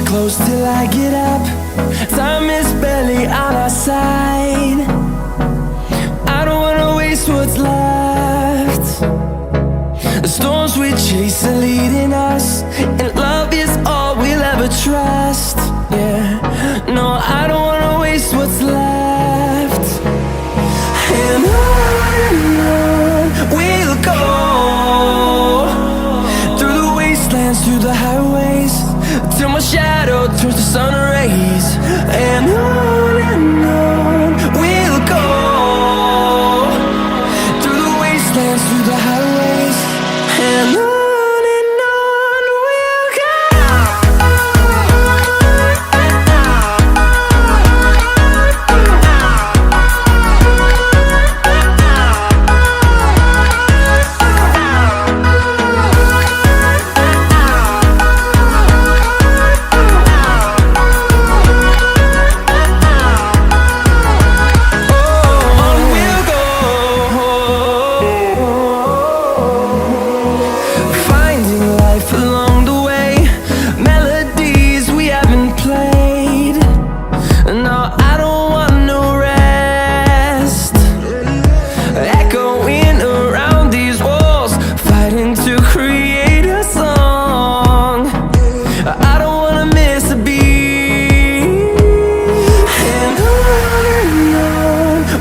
Close till I get up. Time is barely on our side. I don't wanna waste what's left. The storms we chase are leading us, and love is all we'll ever trust. Yeah, no, I don't wanna waste what's left. And on we'll go, through the wastelands, through the highways, till my shadow turns to sun rays. And on we'll go, through the wastelands, through the highways, and on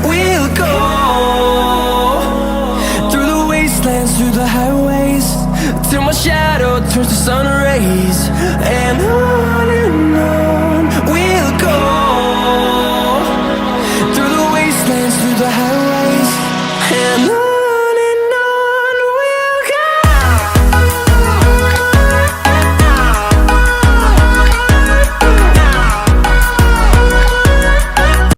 we'll go. Through the highways, till my shadow turns to sun rays. And on